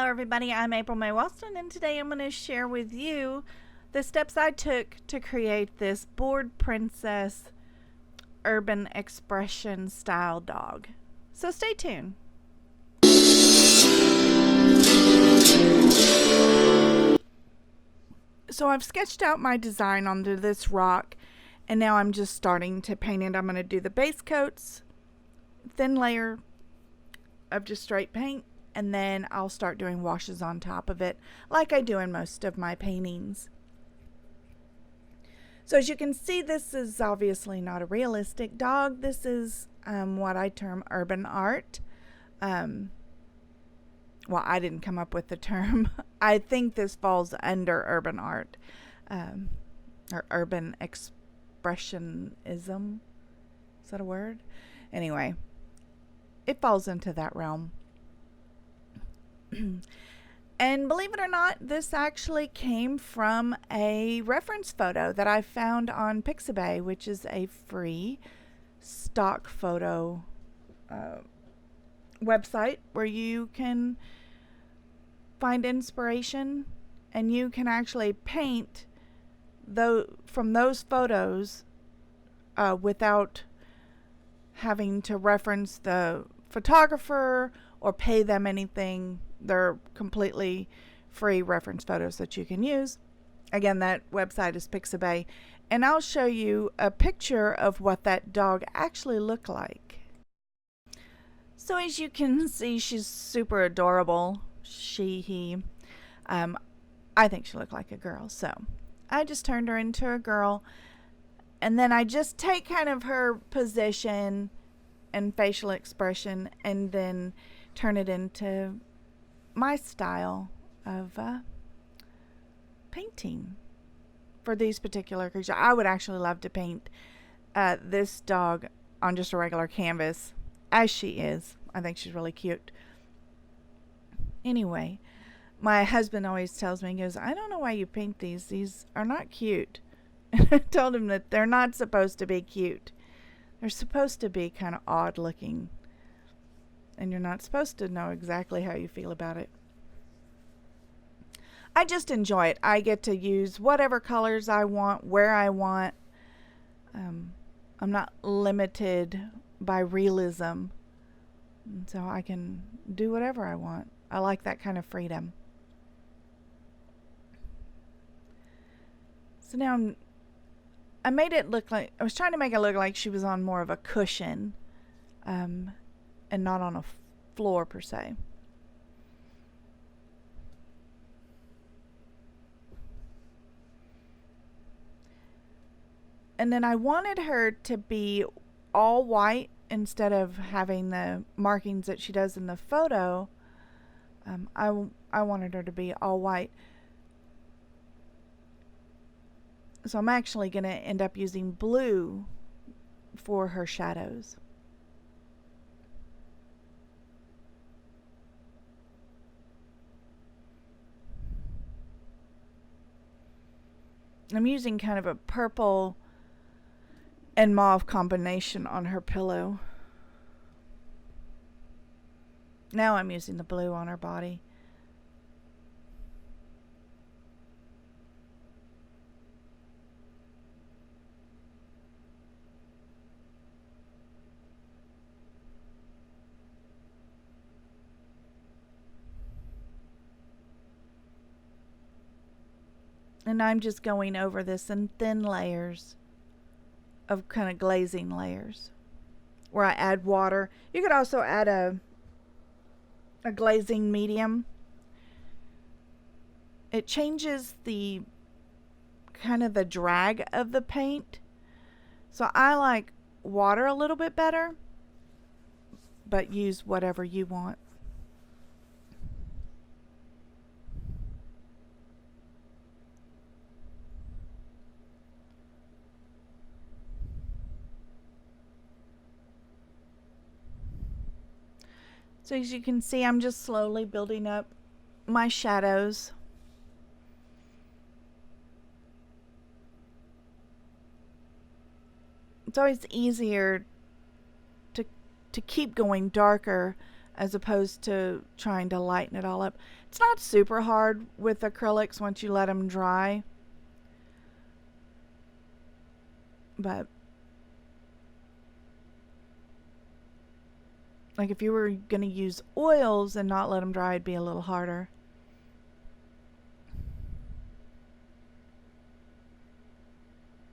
Hello everybody, I'm April May Walston, and today I'm going to share with you the steps I took to create this bored princess urban expression style dog. So stay tuned. So I've sketched out my design onto this rock, and now I'm just starting to paint it. I'm going to do the base coats, thin layer of just straight paint, and then I'll start doing washes on top of it like I do in most of my paintings. So as you can see, this is obviously not a realistic dog. This is what I term urban art. Well, I didn't come up with the term. I think this falls under urban art, or urban expressionism. Is that a word? Anyway, it falls into that realm. And believe it or not, this actually came from a reference photo that I found on Pixabay, which is a free stock photo website where you can find inspiration and you can actually paint from those photos without having to reference the photographer or pay them anything. They're completely free reference photos that you can use. Again, that website is Pixabay, and I'll show you a picture of what that dog actually looked like. So as you can see, she's super adorable. He. I think she looked like a girl, so I just turned her into a girl, and then I just take kind of her position and facial expression and then turn it into my style of painting for these particular creatures. I would actually love to paint this dog on just a regular canvas as she is. I think she's really cute. Anyway, my husband always tells me, he goes, I don't know why you paint these. These are not cute. And I told him that they're not supposed to be cute. They're supposed to be kind of odd looking. And you're not supposed to know exactly how you feel about it. I just enjoy it. I get to use whatever colors I want, where I want. I'm not limited by realism. And so I can do whatever I want. I like that kind of freedom. So now I made it look like, I was trying to make it look like she was on more of a cushion. And not on a floor per se. And then I wanted her to be all white instead of having the markings that she does in the photo. I wanted her to be all white. So I'm actually going to end up using blue for her shadows. I'm using kind of a purple and mauve combination on her pillow. Now I'm using the blue on her body. And I'm just going over this in thin layers of kind of glazing layers where I add water. You could also add a glazing medium. It changes the kind of the drag of the paint. So I like water a little bit better, but use whatever you want. So as you can see, I'm just slowly building up my shadows. It's always easier to keep going darker as opposed to trying to lighten it all up. It's not super hard with acrylics once you let them dry, but like if you were going to use oils and not let them dry, it'd be a little harder.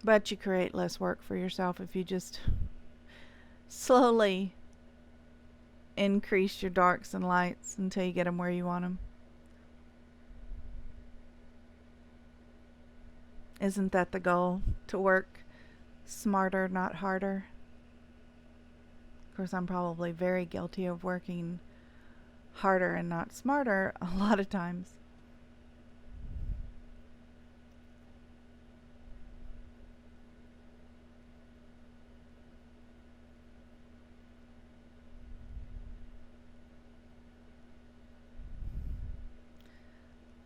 But you create less work for yourself if you just slowly increase your darks and lights until you get them where you want them. Isn't that the goal? To work smarter, not harder? Of course, I'm probably very guilty of working harder and not smarter a lot of times.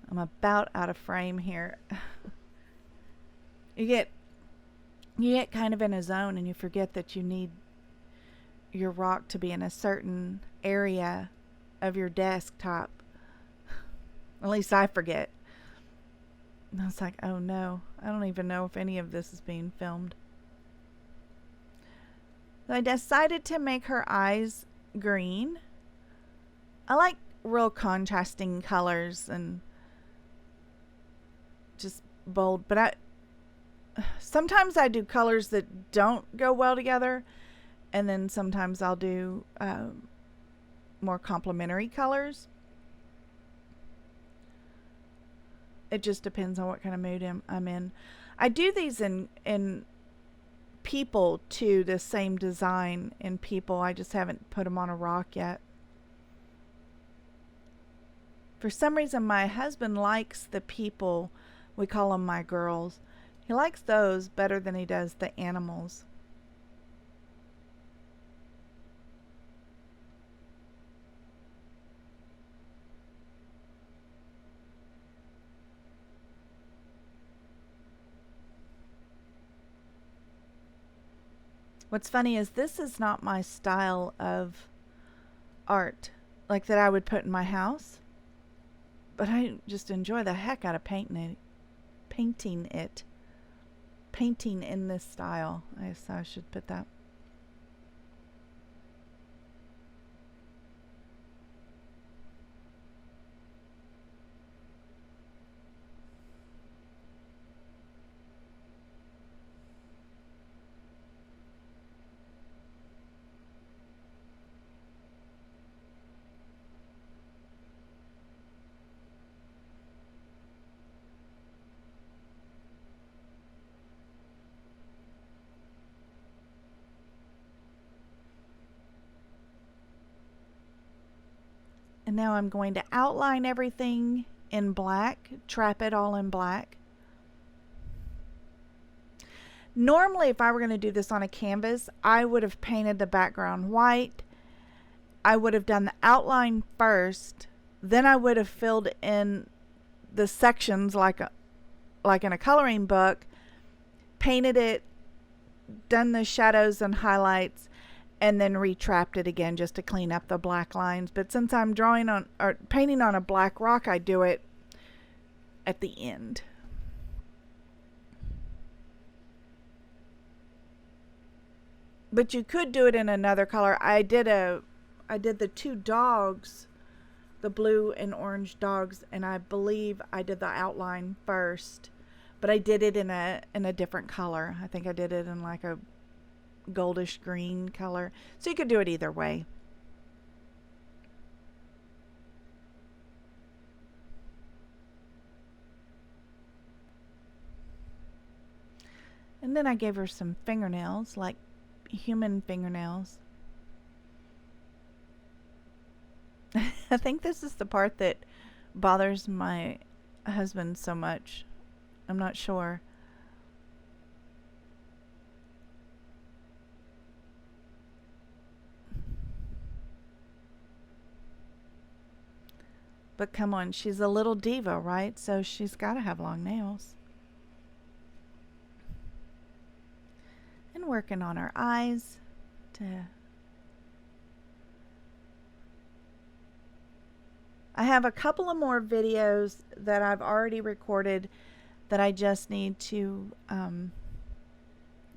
I'm about out of frame here. you get kind of in a zone and you forget that you need your rock to be in a certain area of your desktop. At least I forget. And I was like, oh no, I don't even know if any of this is being filmed. So I decided to make her eyes green. I like real contrasting colors and just bold, but sometimes I do colors that don't go well together, and then sometimes I'll do more complementary colors. It just depends on what kind of mood I'm in. I do these in people too, the same design in people. I just haven't put them on a rock yet. For some reason, my husband likes the people. We call them my girls. He likes those better than he does the animals. What's funny is this is not my style of art, like that I would put in my house, but I just enjoy the heck out of painting in this style. I guess I should put that. And now I'm going to outline everything in black, trap it all in black. Normally, if I were going to do this on a canvas, I would have painted the background white. I would have done the outline first, then I would have filled in the sections like in a coloring book, painted it, done the shadows and highlights, and then retrapped it again just to clean up the black lines. But since I'm drawing on or painting on a black rock, I do it at the end. But you could do it in another color. I did the two dogs, the blue and orange dogs, and I believe I did the outline first, but I did it in a different color. I think I did it in like a goldish green color. So you could do it either way. And then I gave her some fingernails, like human fingernails. I think this is the part that bothers my husband so much. I'm not sure. But come on, she's a little diva, right? So she's got to have long nails. And working on her eyes to I have a couple of more videos that I've already recorded that I just need to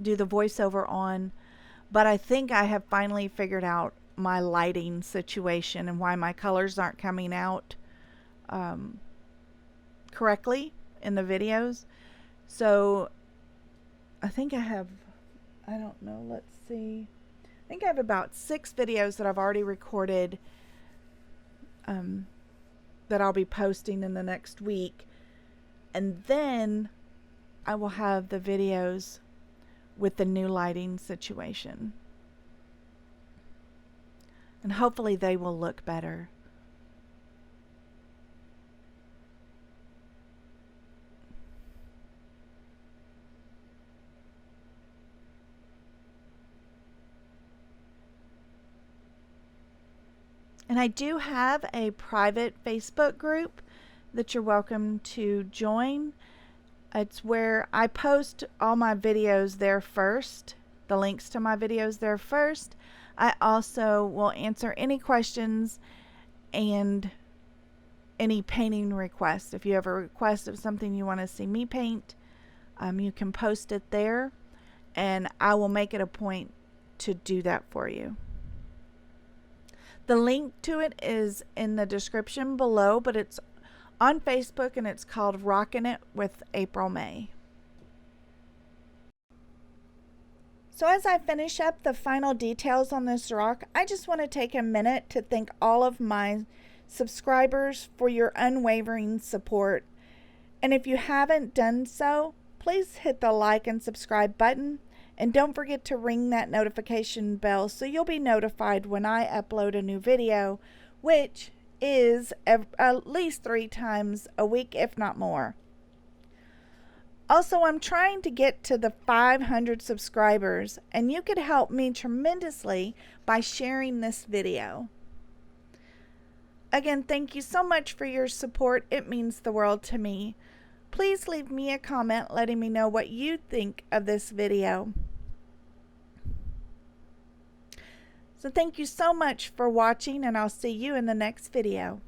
do the voiceover on, but I think I have finally figured out my lighting situation and why my colors aren't coming out correctly in the videos. So I think I have, I don't know, let's see, I think I have about 6 videos that I've already recorded that I'll be posting in the next week, and then I will have the videos with the new lighting situation, and hopefully they will look better. And I do have a private Facebook group that you're welcome to join. It's where I post all my videos there first, the links to my videos there first. I also will answer any questions and any painting requests. If you have a request of something you want to see me paint, you can post it there, and I will make it a point to do that for you. The link to it is in the description below, but it's on Facebook and it's called Rockin' It with April May. So as I finish up the final details on this rock, I just want to take a minute to thank all of my subscribers for your unwavering support. And if you haven't done so, please hit the like and subscribe button. And don't forget to ring that notification bell so you'll be notified when I upload a new video, which is at least 3 times a week, if not more. Also, I'm trying to get to the 500 subscribers, and you could help me tremendously by sharing this video. Again, thank you so much for your support. It means the world to me. Please leave me a comment letting me know what you think of this video. So thank you so much for watching, and I'll see you in the next video.